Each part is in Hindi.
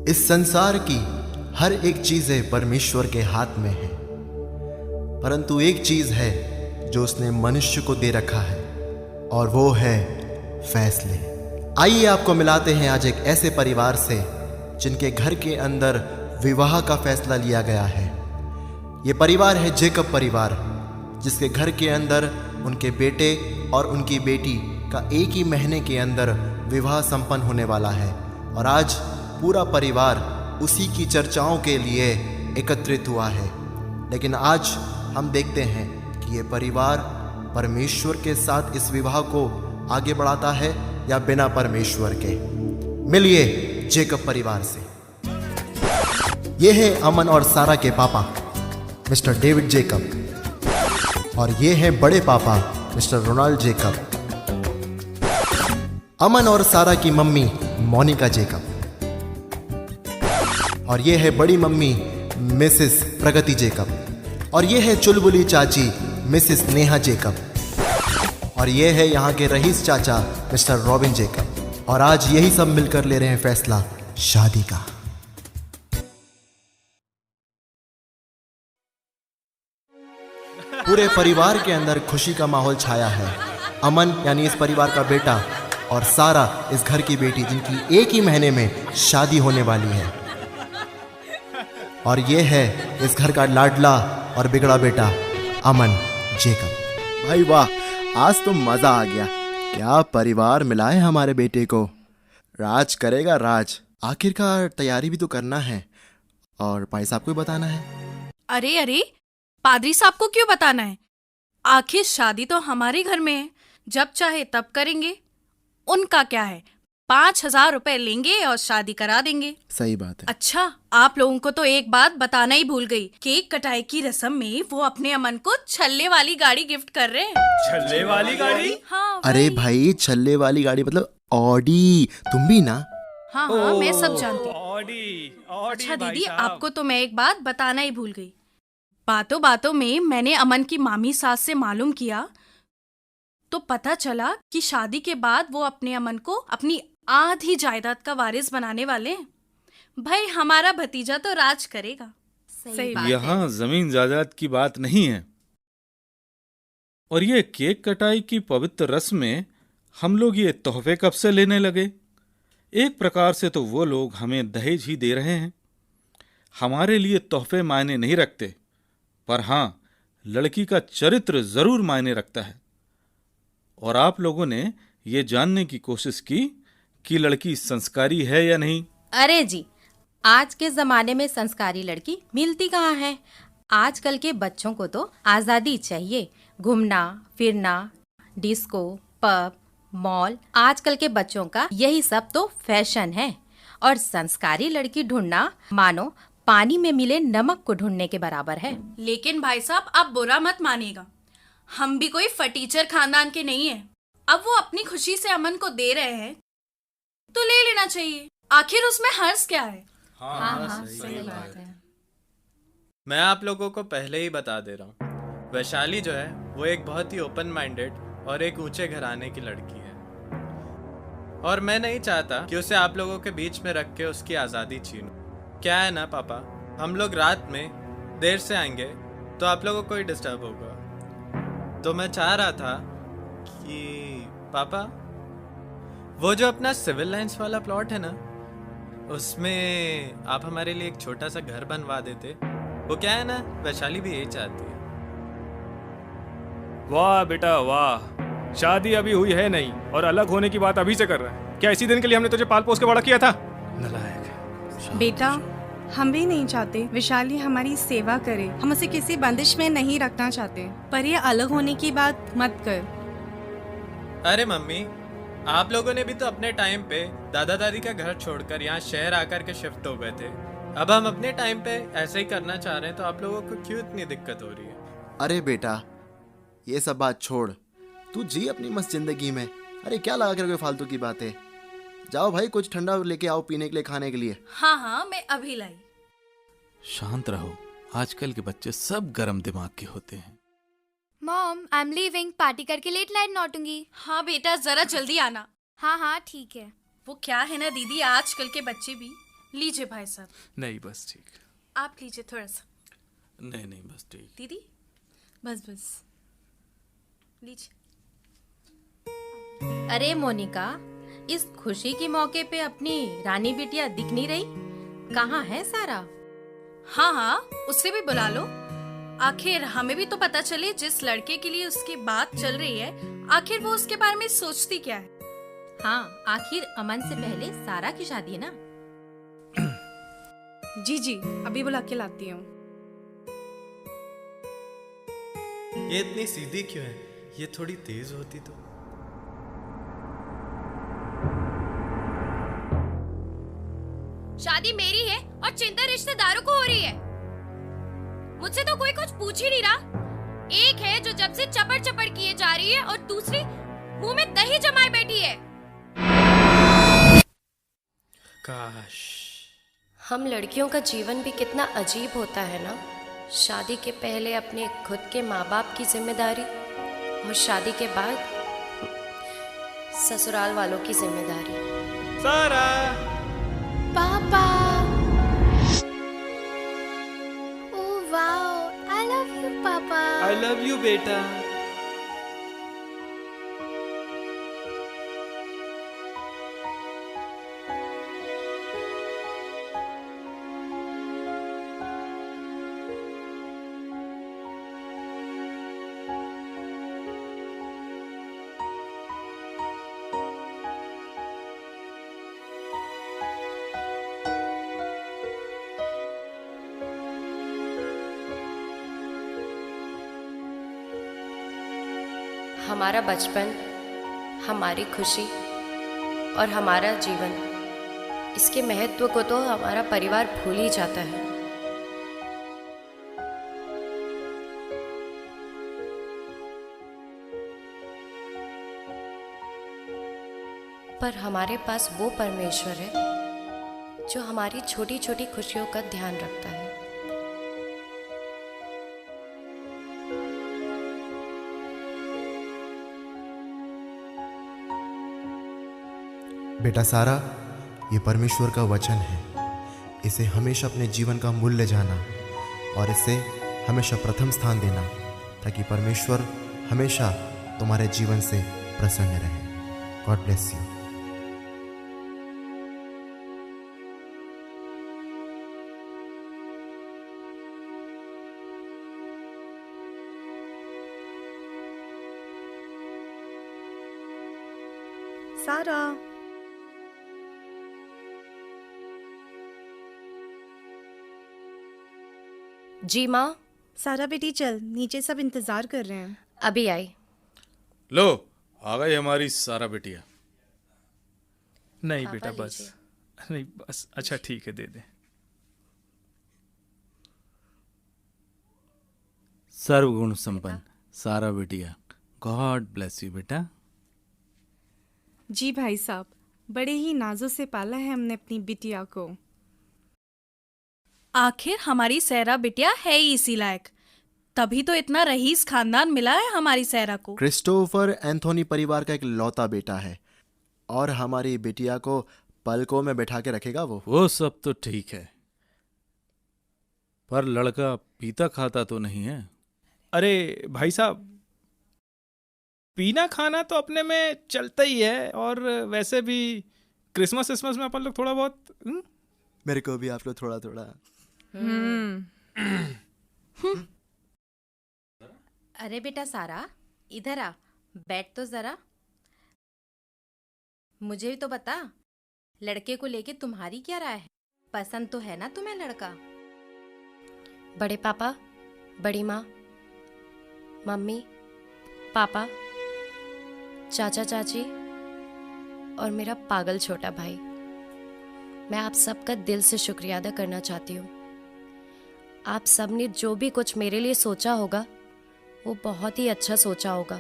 इस संसार की हर एक चीजें परमेश्वर के हाथ में है, परंतु एक चीज है जो उसने मनुष्य को दे रखा है, और वो है फैसले। आइए आपको मिलाते हैं आज एक ऐसे परिवार से जिनके घर के अंदर विवाह का फैसला लिया गया है। ये परिवार है जेकब परिवार, जिसके घर के अंदर उनके बेटे और उनकी बेटी का एक ही महीने के अंदर विवाह संपन्न होने वाला है, और आज पूरा परिवार उसी की चर्चाओं के लिए एकत्रित हुआ है। लेकिन आज हम देखते हैं कि ये परिवार परमेश्वर के साथ इस विवाह को आगे बढ़ाता है या बिना परमेश्वर के। मिलिए जेकब परिवार से। ये है अमन और सारा के पापा मिस्टर डेविड जेकब, और ये है बड़े पापा मिस्टर रोनाल्ड जेकब। अमन और सारा की मम्मी मोनिका जेकब, और ये है बड़ी मम्मी मिसेस प्रगति जेकब, और ये है चुलबुली चाची मिसेस नेहा जेकब, और ये है यहाँ के रईस चाचा मिस्टर रॉबिन जेकब। और आज यही सब मिलकर ले रहे हैं फैसला शादी का। पूरे परिवार के अंदर खुशी का माहौल छाया है। अमन यानी इस परिवार का बेटा और सारा इस घर की बेटी, जिनकी एक ही महीने में शादी होने वाली है। और ये है इस घर का लाडला और बिगड़ा बेटा अमन जेकब। भाई वाह, आज तो मजा आ गया। क्या परिवार मिला है हमारे बेटे को। राज करेगा राज। आखिरकार तैयारी भी तो करना है, और भाई साहब को भी बताना है। अरे अरे, पादरी साहब को क्यों बताना है? आखिर शादी तो हमारे घर में है, जब चाहे तब करेंगे। उनका क्या है, 5,000 रुपए लेंगे और शादी करा देंगे। सही बात है। अच्छा, आप लोगों को तो एक बात बताना ही भूल गई। केक कटाई की रस्म में वो अपने अमन को छल्ले वाली गाड़ी गिफ्ट कर रहे हैं। छल्ले वाली गाड़ी? हाँ अरे भाई, छल्ले वाली गाड़ी मतलब ऑडी। तुम भी ना? हाँ, मैं सब जानती हूँ। ऑडी अच्छा भाई दीदी, साहब। आपको तो मैं एक बात बताना ही भूल गई। बातों बातों में मैंने अमन की मामी सास से मालूम किया, तो पता चला कि शादी के बाद वो अपने अमन को अपनी आधी जायदाद का वारिस बनाने वाले हैं। भाई, हमारा भतीजा तो राज करेगा। सही बात है। यहाँ जमीन जायदाद की बात नहीं है। और ये केक कटाई की पवित्र रस्म में हम लोग ये तोहफे कब से लेने लगे? एक प्रकार से तो वो लोग हमें दहेज ही दे रहे हैं। हमारे लिए तोहफे मायने नहीं रखते, पर हाँ, लड़की का चरित्र जरूर मायने रखता है। और आप लोगों ने ये जानने की कोशिश की कि लड़की संस्कारी है या नहीं? अरे जी, आज के जमाने में संस्कारी लड़की मिलती कहाँ है। आजकल के बच्चों को तो आज़ादी चाहिए। घूमना फिरना, डिस्को, पब, मॉल, आजकल के बच्चों का यही सब तो फैशन है। और संस्कारी लड़की ढूंढना मानो पानी में मिले नमक को ढूंढने के बराबर है। लेकिन भाई साहब, आप बुरा मत मानिएगा, हम भी कोई फटीचर खानदान के नहीं है। अब वो अपनी खुशी से अमन को दे रहे हैं तो ले लेना चाहिए। आखिर उसमें हर्ज क्या है? हाँ, सही बात है। मैं आप लोगों को पहले ही बता दे रहा हूँ, वैशाली जो है वो एक बहुत ही ओपन माइंडेड और एक ऊंचे घराने की लड़की है, और मैं नहीं चाहता कि उसे आप लोगों के बीच में रख के उसकी आज़ादी छीनूं। क्या है ना पापा, हम लोग रात में देर से आएंगे तो आप लोगों को ही डिस्टर्ब होगा। तो मैं चाह रहा था कि पापा, वो जो अपना सिविल लाइंस वाला प्लॉट है ना, उसमें आप हमारे लिए एक छोटा सा घर बनवा देते। वो क्या है ना, वैशाली भी यही चाहती है। वाह बेटा वाह, शादी अभी हुई है नहीं और अलग होने की बात अभी से कर रहा है। क्या इसी दिन के लिए हमने तुझे पाल पोस के बड़ा किया था? नलायक। बेटा, हम भी नहीं चाहते विशाली हमारी सेवा करे। हम उसे किसी बंदिश में नहीं रखना चाहते, पर ये अलग होने की बात मत कर। अरे मम्मी, आप लोगों ने भी तो अपने टाइम पे दादा दादी का घर छोड़कर यहाँ शहर आकर के शिफ्ट हो गए थे। अब हम अपने टाइम पे ऐसे ही करना चाह रहे हैं, तो आप लोगों को क्यों इतनी दिक्कत हो रही है? अरे बेटा, ये सब बात छोड़, तू जी अपनी मस्त जिंदगी में। अरे क्या लगा कर कोई फालतू की बातें। जाओ भाई, कुछ ठंडा लेके आओ पीने के लिए, खाने के लिए। हाँ, मैं अभी लाई। शांत रहो, आजकल के बच्चे सब गरम दिमाग के होते हैं। Mom, I am leaving. Party करके लेट नाइट लौटूंगी। हाँ बेटा, जरा जल्दी आना। हाँ हाँ ठीक है। वो क्या है ना दीदी, आजकल के बच्चे भी लीजिए भाई साहब, नहीं बस ठीक। आप लीजिए थोड़ा सा। नहीं नहीं बस ठीक। दीदी बस बस। लीजिए। अरे मोनिका, इस खुशी के मौके पे अपनी रानी बिटिया दिख नहीं रही, कहाँ है सारा? हाँ हाँ, उससे भी बुला लो। आखिर हमें भी तो पता चले जिस लड़के के लिए उसकी बात चल रही है, आखिर वो उसके बारे में सोचती क्या है। हाँ, आखिर अमन से पहले सारा की शादी है ना। जी जी, अभी बुला के लाती हूँ। ये इतनी सीधी क्यों है? ये थोड़ी तेज होती तो। शादी मेरी है और चिंता रिश्तेदारों को हो रही है। मुझसे तो कोई कुछ पूछ ही नहीं रहा। एक है जो जब से चपड़ चपड़ किए जा रही है और दूसरी मुंह में दही जमाए बैठी है। काश हम लड़कियों का जीवन भी कितना अजीब होता है ना। शादी के पहले अपने खुद के माँ बाप की जिम्मेदारी और शादी के बाद ससुराल वालों की जिम्मेदारी। सारा, पापा। Oh wow, I love you papa. I love you बेटा। हमारा बचपन, हमारी खुशी और हमारा जीवन, इसके महत्व को तो हमारा परिवार भूल ही जाता है। पर हमारे पास वो परमेश्वर है जो हमारी छोटी छोटी खुशियों का ध्यान रखता है। बेटा सारा, ये परमेश्वर का वचन है। इसे हमेशा अपने जीवन का मूल्य जाना और इसे हमेशा प्रथम स्थान देना, ताकि परमेश्वर हमेशा तुम्हारे जीवन से प्रसन्न रहे। God bless you. सारा, जी माँ, सारा बेटी चल, नीचे सब इंतजार कर रहे हैं। अभी आई। लो आ गई हमारी सारा बिटिया। नहीं पापा बेटा बस, लीजिए। नहीं बस, अच्छा ठीक है दे दे। सर्वगुण संपन्न सारा बिटिया, गॉड ब्लेस यू बेटा। जी भाई साहब, बड़े ही नाजों से पाला है हमने अपनी बिटिया को। आखिर हमारी सहरा बिटिया है ही इसी लायक, तभी तो इतना रईस खानदान मिला है हमारी सहरा को। क्रिस्टोफर एंथोनी परिवार का एक लौता बेटा है और हमारी बिटिया को पलकों में बैठा के रखेगा वो सब तो ठीक है, पर लड़का पीता खाता तो नहीं है। अरे भाई साहब, पीना खाना तो अपने में चलता ही है, और वैसे भी क्रिसमस में अपन लोग थोड़ा बहुत मेरे को भी आप लोग थोड़ा थोड़ा। अरे बेटा सारा, इधर आ, बैठ तो जरा। मुझे भी तो बता, लड़के को लेके तुम्हारी क्या राय है? पसंद तो है ना तुम्हें लड़का? बड़े पापा, बड़ी माँ, मम्मी, पापा, चाचा चाची और मेरा पागल छोटा भाई, मैं आप सबका दिल से शुक्रिया अदा करना चाहती हूँ। आप सब ने जो भी कुछ मेरे लिए सोचा होगा वो बहुत ही अच्छा सोचा होगा,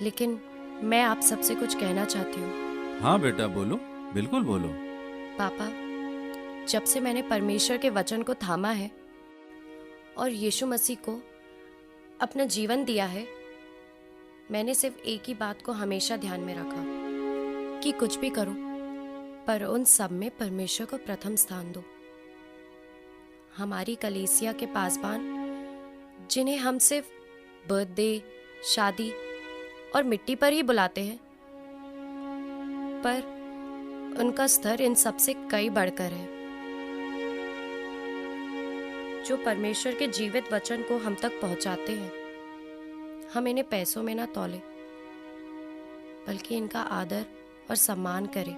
लेकिन मैं आप सबसे कुछ कहना चाहती हूँ। हाँ बेटा बोलो, बिल्कुल बोलो। पापा, जब से मैंने परमेश्वर के वचन को थामा है और यीशु मसीह को अपना जीवन दिया है, मैंने सिर्फ एक ही बात को हमेशा ध्यान में रखा कि कुछ भी करूं, पर उन सब में परमेश्वर को प्रथम स्थान दो। हमारी कलीसिया के पासबान, जिन्हें हम सिर्फ बर्थडे, शादी और मिट्टी पर ही बुलाते हैं, पर उनका स्तर इन सबसे कई बढ़कर है। जो परमेश्वर के जीवित वचन को हम तक पहुंचाते हैं, हम इन्हें पैसों में ना तौले, बल्कि इनका आदर और सम्मान करें।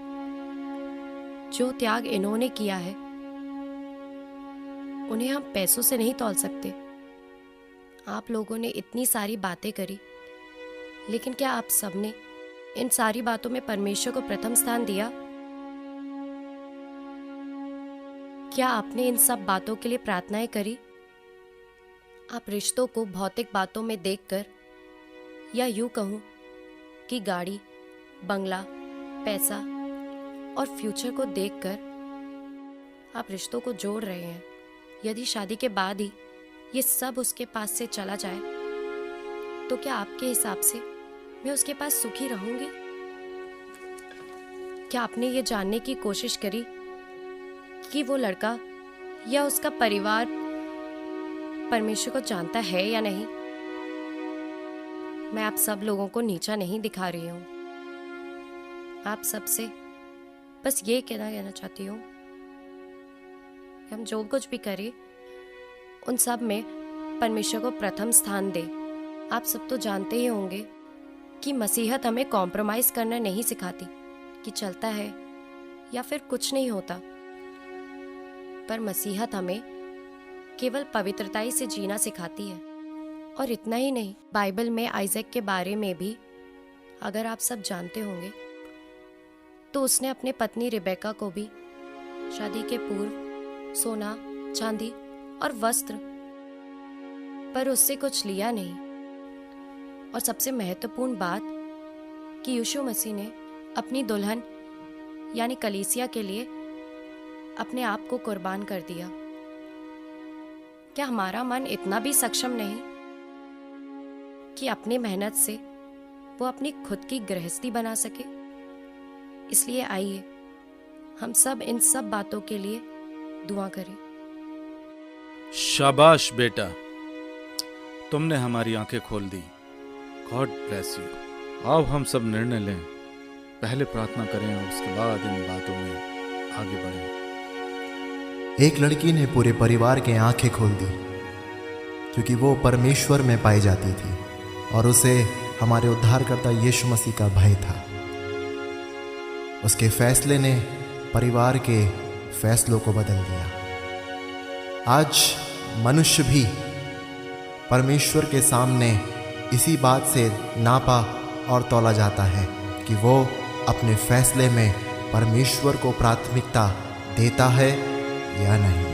जो त्याग इन्होंने किया है, उन्हें हम पैसों से नहीं तौल सकते। आप लोगों ने इतनी सारी बातें करी, लेकिन क्या आप सबने इन सारी बातों में परमेश्वर को प्रथम स्थान दिया? क्या आपने इन सब बातों के लिए प्रार्थनाएं करी? आप रिश्तों को भौतिक बातों में देखकर, या यूं कहूं कि गाड़ी, बंगला, पैसा और फ्यूचर को देखकर आप रिश्तों को जोड़ रहे हैं। यदि शादी के बाद ही ये सब उसके पास से चला जाए, तो क्या आपके हिसाब से मैं उसके पास सुखी रहूंगी? क्या आपने ये जानने की कोशिश करी कि वो लड़का या उसका परिवार परमेश्वर को जानता है या नहीं? मैं आप सब लोगों को नीचा नहीं दिखा रही हूं। आप सबसे बस ये कहना चाहती हूँ कि हम जो कुछ भी करें, उन सब में परमेश्वर को प्रथम स्थान दें। आप सब तो जानते ही होंगे कि मसीहत हमें कॉम्प्रोमाइज करना नहीं सिखाती, कि चलता है या फिर कुछ नहीं होता, पर मसीहत हमें केवल पवित्रताई से जीना सिखाती है। और इतना ही नहीं, बाइबल में आइजैक के बारे में भी अगर आप सब जानते होंगे, तो उसने अपने पत्नी रिबेका को भी शादी के पूर्व सोना, चांदी और वस्त्र, पर उससे कुछ लिया नहीं। और सबसे महत्वपूर्ण बात कि यीशु मसीह ने अपनी दुल्हन यानी कलीसिया के लिए अपने आप को कुर्बान कर दिया। क्या हमारा मन इतना भी सक्षम नहीं कि अपनी मेहनत से वो अपनी खुद की गृहस्थी बना सके? इसलिए आइए हम सब इन सब बातों के लिए दुआ करें। शाबाश बेटा, तुमने हमारी आंखें खोल दी। God bless you. अब हम सब निर्णय लें, पहले प्रार्थना करें और उसके बाद इन बातों में आगे बढ़ें। एक लड़की ने पूरे परिवार के आंखें खोल दी, क्योंकि वो परमेश्वर में पाई जाती थी और उसे हमारे उद्धारकर्ता यीशु मसीह का भय था। उसके फैसले ने परिवार के फैसलों को बदल दिया। आज मनुष्य भी परमेश्वर के सामने इसी बात से नापा और तौला जाता है कि वो अपने फैसले में परमेश्वर को प्राथमिकता देता है या नहीं।